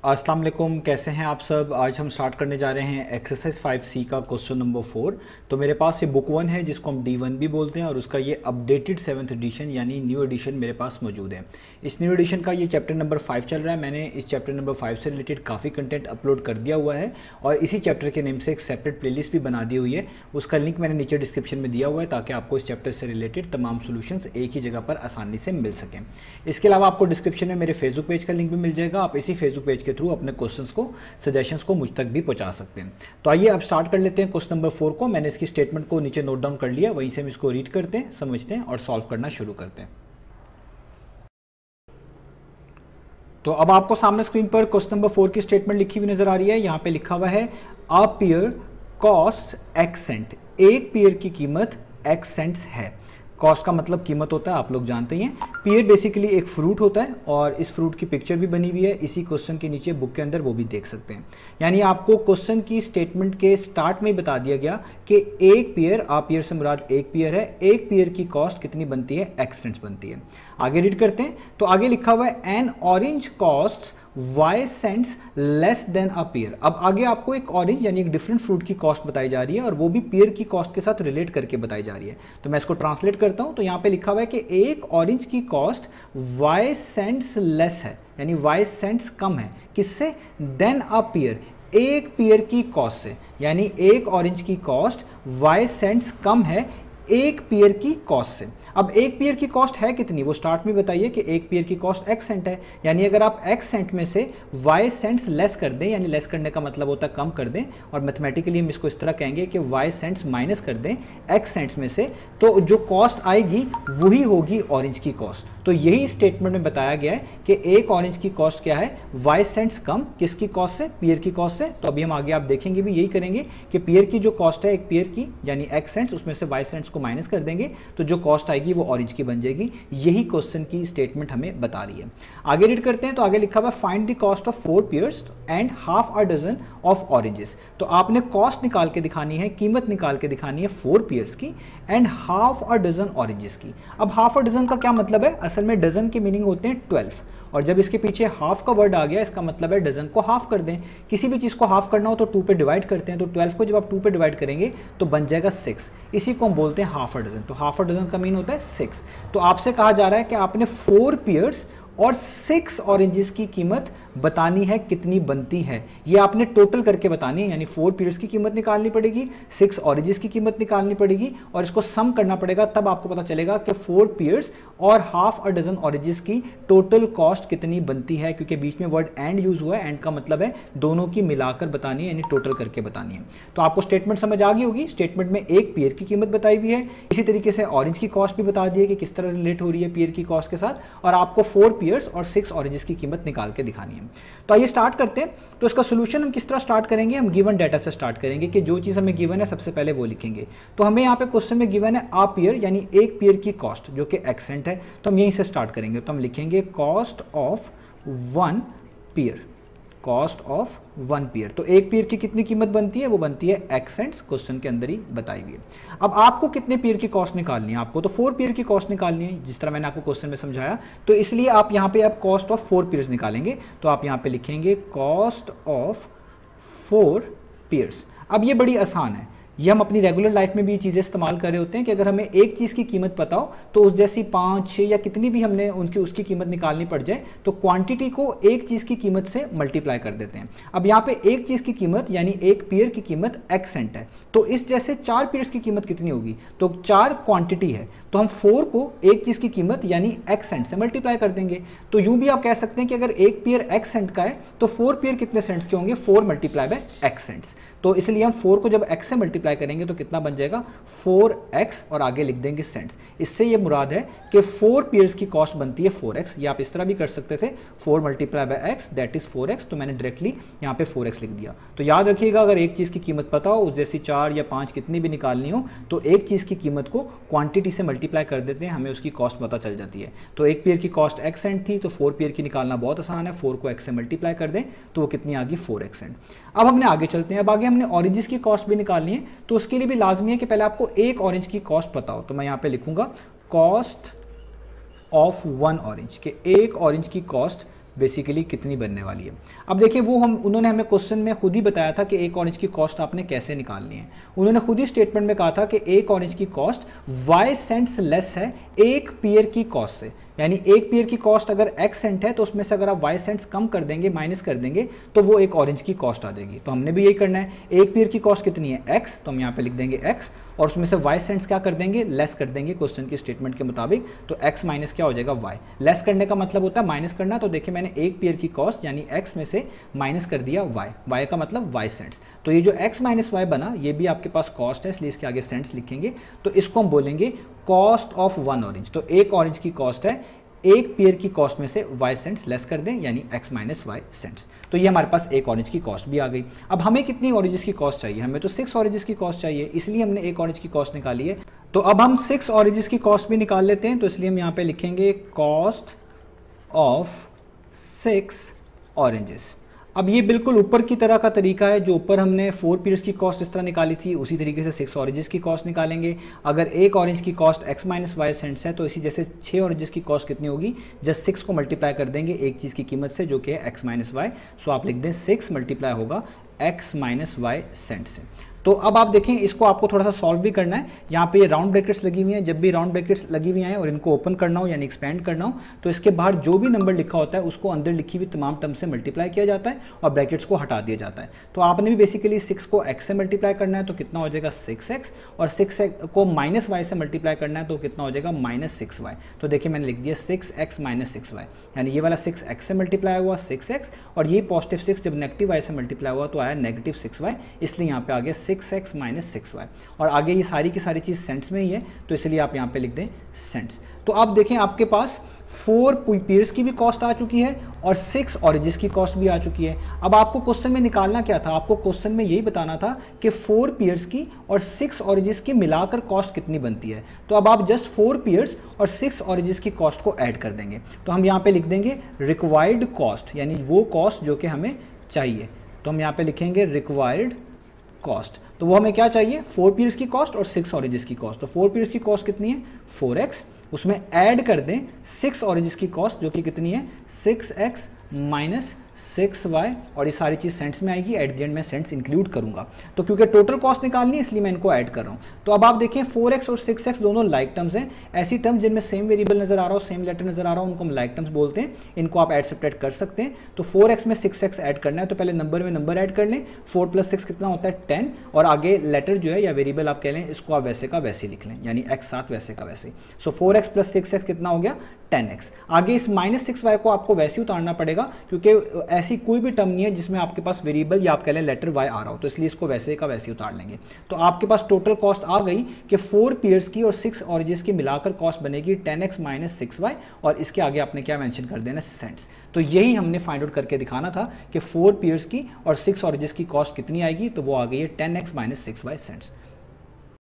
अस्सलाम वालेकुम, कैसे हैं आप सब। आज हम स्टार्ट करने जा रहे हैं एक्सरसाइज 5C का क्वेश्चन नंबर 4। तो मेरे पास ये बुक 1 है जिसको हम D1 भी बोलते हैं और उसका ये अपडेटेड 7th एडिशन यानी न्यू एडिशन मेरे पास मौजूद है। इस न्यू एडिशन का ये चैप्टर नंबर 5 चल रहा है। मैंने इस चैप्टर नंबर 5 से रिलेटेड काफ़ी कंटेंट अपलोड कर दिया हुआ है और इसी चैप्टर के नेम से एक सेपरेट प्लेलिस्ट भी बना दी हुई है। उसका लिंक मैंने नीचे डिस्क्रिप्शन में दिया हुआ है ताकि आपको इस चैप्टर से रिलेटेड तमाम सोल्यूशंस एक ही जगह पर आसानी से मिल सकें। इसके अलावा आपको डिस्क्रिप्शन में मेरे फेसबुक पेज का लिंक भी मिल जाएगा। आप इसी फेसबुक पेज के थ्रू अपने क्वेश्चंस को, सजेशंस को मुझ तक भी पहुंचा सकते हैं। तो आइए अब स्टार्ट कर लेते हैं क्वेश्चन नंबर 4 को। मैंने इसकी स्टेटमेंट को नीचे नोट डाउन कर लिया, वहीं से हम इसको रीड करते हैं, समझते हैं और सॉल्व करना शुरू करते हैं। तो अब आपको सामने स्क्रीन पर क्वेश्चन नंबर 4 की स्टेटमेंट लिखी हुई नजर आ रही है। यहां पे लिखा हुआ है a pair cost x cent. एक पेयर की कीमत एक्स सेंट्स है। कॉस्ट का मतलब कीमत होता है, आप लोग जानते ही हैं। पेयर बेसिकली एक फ्रूट होता है और इस फ्रूट की पिक्चर भी बनी हुई है इसी क्वेश्चन के नीचे बुक के अंदर, वो भी देख सकते हैं। यानी आपको क्वेश्चन की स्टेटमेंट के स्टार्ट में ही बता दिया गया कि एक पेयर, आप पेयर से मुराद एक पेयर है, एक पेयर की कॉस्ट कितनी बनती है, एक्स सेंट्स बनती है। आगे रीड करते हैं। तो आगे लिखा हुआ है an orange cost y cents less than a pair. अब आगे आपको एक ऑरेंज यानी एक डिफरेंट फ्रूट की कॉस्ट बताई जा रही है और वो भी पेयर की कॉस्ट के साथ रिलेट करके बताई जा रही है। तो मैं इसको ट्रांसलेट करता हूं। तो यहां पे लिखा हुआ है कि एक ऑरेंज की कॉस्ट वाई सेंट्स लेस है, यानी वाई सेंट्स कम है, किससे, देन अ पेयर, एक पेयर की कॉस्ट से। यानी एक ऑरेंज की कॉस्ट वाई सेंट्स कम है एक पेयर की कॉस्ट से। अब एक पेयर की कॉस्ट है कितनी, वो स्टार्ट में बताइए कि एक पेयर की कॉस्ट एक्स सेंट है। यानी अगर आप एक्स सेंट में से वाई सेंट्स लेस कर दें, यानी लेस करने का मतलब होता है कम कर दें, और मैथमेटिकली हम इसको इस तरह कहेंगे कि वाई सेंट्स माइनस कर दें एक्स सेंट्स में से, तो जो कॉस्ट आएगी वही होगी ऑरेंज की कॉस्ट। तो यही स्टेटमेंट में बताया गया है कि एक ऑरेंज की कॉस्ट क्या है, वाई सेंट्स कम, किसकी कॉस्ट से, पेयर की कॉस्ट से। तो अभी हम आगे आप देखेंगे भी यही करेंगे कि पेयर की जो कॉस्ट है एक पेयर की यानी एक्स सेंट्स, उसमें से वाई सेंट्स को माइनस कर देंगे तो जो कॉस्ट आएगी वो ऑरेंज की बन जाएगी। यही क्वेश्चन की स्टेटमेंट हमें बता रही है। आगे रीड करते हैं। तो आगे लिखा हुआ है find the cost of 4 pairs and half a dozen of oranges. तो आपने कॉस्ट निकाल के दिखानी है, कीमत निकाल के दिखानी है 4 पेयर्स की and half a dozen oranges की। अब हाफ अ डजन का क्या मतलब है, असल में डजन के मीनिंग होते हैं 12 और जब इसके पीछे हाफ का वर्ड आ गया इसका मतलब है डजन को हाफ कर दें। किसी भी चीज़ को हाफ करना हो तो 2 पे डिवाइड करते हैं, तो 12 को जब आप 2 पे डिवाइड करेंगे तो बन जाएगा 6। इसी को हम बोलते हैं हाफ अ डजन। तो हाफ अ डजन का मीन होता है 6। तो आपसे कहा जा रहा है कि आपने 4 पेयर्स और 6 ऑरेंजेस की कीमत बतानी है, कितनी बनती है ये आपने टोटल करके बतानी है। यानी 4 पेयर्स की कीमत निकालनी पड़ेगी, 6 ऑरेंजेस की कीमत निकालनी पड़ेगी और इसको सम करना पड़ेगा, तब आपको पता चलेगा कि 4 पेयर्स और हाफ अ डजन ऑरेंजेस की टोटल कॉस्ट कितनी बनती है। क्योंकि बीच में वर्ड एंड यूज हुआ है, एंड का मतलब है दोनों की मिलाकर बतानी है, यानी टोटल करके बतानी है। तो आपको स्टेटमेंट समझ आ गई होगी। स्टेटमेंट में एक पेयर की कीमत बताई हुई है, इसी तरीके से ऑरेंज की कॉस्ट भी बता दी है कि किस तरह रिलेट हो रही है पेयर की कॉस्ट के साथ, और आपको 4 पेयर्स और 6 ऑरेंजेस की कीमत निकाल के दिखानी है। तो आइए स्टार्ट करते हैं। तो इसका सोल्यूशन हम किस तरह स्टार्ट करेंगे, हम गिवन डाटा से स्टार्ट करेंगे कि जो चीज़ हमें गिवन है सबसे पहले वो लिखेंगे। तो हमें यहाँ पे क्वेश्चन में गिवन है आ पेयर यानी एक पेयर की कॉस्ट जो कि एक्स सेंट है, तो हम यहीं से स्टार्ट करेंगे। तो हम लिखेंगे cost of 1 pair, cost of 1 pair. तो एक पेयर की कितनी कीमत बनती है, वो बनती है एक्स सेंट्स, क्वेश्चन के अंदर ही बताई हुई है। अब आपको कितने पेयर की कॉस्ट निकालनी है, आपको तो 4 पेयर की कॉस्ट निकालनी है जिस तरह मैंने आपको क्वेश्चन में समझाया। तो इसलिए आप यहाँ पे आप कॉस्ट ऑफ 4 पेयर्स निकालेंगे। तो आप यहाँ पे लिखेंगे कॉस्ट ऑफ 4 पेयर्स। अब ये बड़ी आसान है, ये हम अपनी रेगुलर लाइफ में भी ये चीज़ें इस्तेमाल कर रहे होते हैं कि अगर हमें एक चीज़ की कीमत पता हो तो उस जैसी 5, 6 या कितनी भी हमने उसकी कीमत निकालनी पड़ जाए तो क्वांटिटी को एक चीज़ की कीमत से मल्टीप्लाई कर देते हैं। अब यहाँ पे एक चीज़ की कीमत यानी एक पेयर की कीमत एक्स सेंट है, तो इस जैसे 4 पेयर्स की कीमत कितनी होगी, तो 4 क्वांटिटी है, तो हम 4 को एक चीज़ की कीमत यानी एक्स सेंट से मल्टीप्लाई कर देंगे। तो यूँ भी आप कह सकते हैं कि अगर एक पेयर एक्स सेंट का है तो 4 पेयर कितने सेंट्स के होंगे, 4 मल्टीप्लाई बाय एक्स सेंट्स। तो इसलिए हम 4 को जब x से मल्टीप्लाई करेंगे तो कितना बन जाएगा 4x और आगे लिख देंगे सेंट्स। इससे ये मुराद है कि 4 पेयर्स की कॉस्ट बनती है 4x। ये आप इस तरह भी कर सकते थे 4 multiply by x that is 4x, तो मैंने डायरेक्टली यहाँ पे 4x लिख दिया। तो याद रखिएगा अगर एक चीज़ की कीमत पता हो उस जैसी 4 या 5 कितनी भी निकालनी हो तो एक चीज़ की कीमत को क्वांटिटी से मल्टीप्लाई कर देते हैं, हमें उसकी कॉस्ट पता चल जाती है। तो एक पेयर की कॉस्ट x सेंट थी तो 4 पेयर की निकालना बहुत आसान है, 4 को x से मल्टीप्लाई कर दें तो वो कितनी आ गई 4x सेंट। अब हमने आगे चलते हैं। अब आगे हमने ऑरेंजेस की कॉस्ट भी निकालनी है, तो उसके लिए भी लाजमी है कि पहले आपको एक ऑरेंज की कॉस्ट पता हो। तो मैं यहाँ पे लिखूंगा कॉस्ट ऑफ 1 ऑरेंज, कि एक ऑरेंज की कॉस्ट बेसिकली कितनी बनने वाली है। अब देखिए वो उन्होंने हमें क्वेश्चन में खुद ही बताया था कि एक ऑरेंज की कॉस्ट आपने कैसे निकालनी है। उन्होंने खुद ही स्टेटमेंट में कहा था कि एक ऑरेंज की कॉस्ट y सेंट्स लेस है एक पेयर की कॉस्ट से, यानी एक पेयर की कॉस्ट अगर x सेंट है तो उसमें से अगर आप y सेंट्स कम कर देंगे, माइनस कर देंगे, तो वो एक ऑरेंज की कॉस्ट आ जाएगी। तो हमने भी यही करना है, एक पेयर की कॉस्ट कितनी है x, तो हम यहाँ पे लिख देंगे x और उसमें से y सेंट्स क्या कर देंगे, लेस कर देंगे क्वेश्चन की स्टेटमेंट के मुताबिक। तो x माइनस क्या हो जाएगा y, लेस करने का मतलब होता है माइनस करना। तो देखिए मैंने एक पेयर की कॉस्ट यानी x में से माइनस कर दिया y का मतलब y सेंट्स। तो ये जो x माइनस y बना ये भी आपके पास कॉस्ट है, इसलिए इसके आगे सेंट्स लिखेंगे। तो इसको हम बोलेंगे कॉस्ट ऑफ वन ऑरेंज। तो एक ऑरेंज की कॉस्ट है, एक पेयर की कॉस्ट में से y सेंट्स लेस कर दें यानी x माइनस y सेंट्स। तो ये हमारे पास एक ऑरेंज की कॉस्ट भी आ गई। अब हमें कितनी ऑरेंजेस की कॉस्ट चाहिए, हमें तो 6 ऑरेंजेस की कॉस्ट चाहिए, इसलिए हमने एक ऑरेंज की कॉस्ट निकाली है। तो अब हम 6 ऑरेंजेस की कॉस्ट भी निकाल लेते हैं। तो इसलिए हम यहाँ पे लिखेंगे कॉस्ट ऑफ 6 ऑरेंजेस। अब ये बिल्कुल ऊपर की तरह का तरीका है, जो ऊपर हमने 4 पीरियड्स की कॉस्ट इस तरह निकाली थी, उसी तरीके से 6 ऑरेंजेस की कॉस्ट निकालेंगे। अगर एक ऑरेंज की cost x minus y cents है तो इसी जैसे 6 ऑरेंजेस की कॉस्ट कितनी होगी, जस्ट 6 को मल्टीप्लाई कर देंगे एक चीज़ की कीमत से जो कि है x माइनस वाई। सो आप लिख दें 6 मल्टीप्लाई होगा x माइनस वाई सेंट से। तो अब आप देखें इसको आपको थोड़ा सा सॉल्व भी करना है। यहाँ पे ये राउंड ब्रैकेट्स लगी हुई हैं, जब भी राउंड ब्रैकेट्स लगी हुई हैं और इनको ओपन करना हो यानी एक्सपेंड करना हो तो इसके बाहर जो भी नंबर लिखा होता है उसको अंदर लिखी हुई तमाम टर्म से मल्टीप्लाई किया जाता है और ब्रैकेट्स को हटा दिया जाता है। तो आपने भी बेसिकली 6 को x से मल्टीप्लाई करना है तो कितना हो जाएगा 6x, और 6 को माइनस वाई से मल्टीप्लाई करना है तो कितना हो जाएगा माइनस 6y। तो देखिए मैंने लिख दिया 6x माइनस 6y, यानी ये वाला 6x से मल्टीप्लाई हुआ 6x और ये पॉजिटिव 6 जब नेगेटिव y से मल्टीप्लाई हुआ तो आया नेगेटिव 6y, इसलिए यहाँ पे आ गया 6x माइनस 6y। और आगे ये सारी की सारी चीज़ सेंट्स में ही है तो इसलिए आप यहाँ पे लिख दें सेंट्स। तो आप देखें आपके पास 4 पेयर्स की भी कॉस्ट आ चुकी है और 6 ऑरेंजेस की कॉस्ट भी आ चुकी है। अब आपको क्वेश्चन में निकालना क्या था, आपको क्वेश्चन में यही बताना था कि 4 पेयर्स की और 6 ऑरेंजेस की मिलाकर कॉस्ट कितनी बनती है। तो अब आप जस्ट 4 पेयर्स और 6 ऑरेंजेस की कॉस्ट को ऐड कर देंगे। तो हम यहाँ पे लिख देंगे रिक्वायर्ड कॉस्ट, यानी वो कॉस्ट जो कि हमें चाहिए। तो हम यहाँ पे लिखेंगे रिक्वायर्ड कॉस्ट। तो वो हमें क्या चाहिए, 4 पेयर्स की कॉस्ट और 6 ऑरेंजेस की कॉस्ट। तो 4 पेयर्स की कॉस्ट कितनी है 4x, उसमें ऐड कर दें 6 ऑरेंजेस की कॉस्ट जो कि कितनी है 6x माइनस 6y, और ये सारी चीज़ सेंट्स में आएगी, एट द एंड में सेंट्स इंक्लूड करूंगा। तो क्योंकि टोटल कॉस्ट निकालनी है इसलिए मैं इनको ऐड कर रहा हूँ। तो अब आप देखें 4x और 6x दोनों लाइक टर्म्स हैं। ऐसी टर्म जिनमें सेम वेरिएबल नजर आ रहा हो, सेम लेटर नजर आ रहा हो, उनको हम लाइक टर्म्स बोलते हैं। इनको आप ऐड सब्ट्रैक्ट कर सकते हैं। तो 4x में 6x ऐड करना है तो पहले नंबर में नंबर ऐड कर लें। 4 + 6 कितना होता है 10, और आगे लेटर जो है या वेरिएबल आप कह लें इसको आप वैसे का वैसे लिख लें, यानी x साथ वैसे का वैसे। सो 4x + 6x कितना हो गया 10x। आगे इस -6y को आपको वैसे उतारना पड़ेगा क्योंकि ऐसी कोई भी टर्म नहीं है जिसमें आपके पास वेरिएबल या आप कह लें लेटर y आ रहा हो, तो इसलिए इसको वैसे का वैसे उतार लेंगे। तो आपके पास टोटल कॉस्ट आ गई कि 4 पेयर्स की और 6 ऑरेंजेस की मिलाकर कॉस्ट बनेगी 10x माइनस 6y, और इसके आगे आपने क्या मेंशन कर देना सेंट्स। तो यही हमने फाइंड आउट करके दिखाना था कि 4 पेयर्स की और 6 ऑरेंजेस की कॉस्ट कितनी आएगी, तो वो आ गई है 10x माइनस 6y सेंट्स।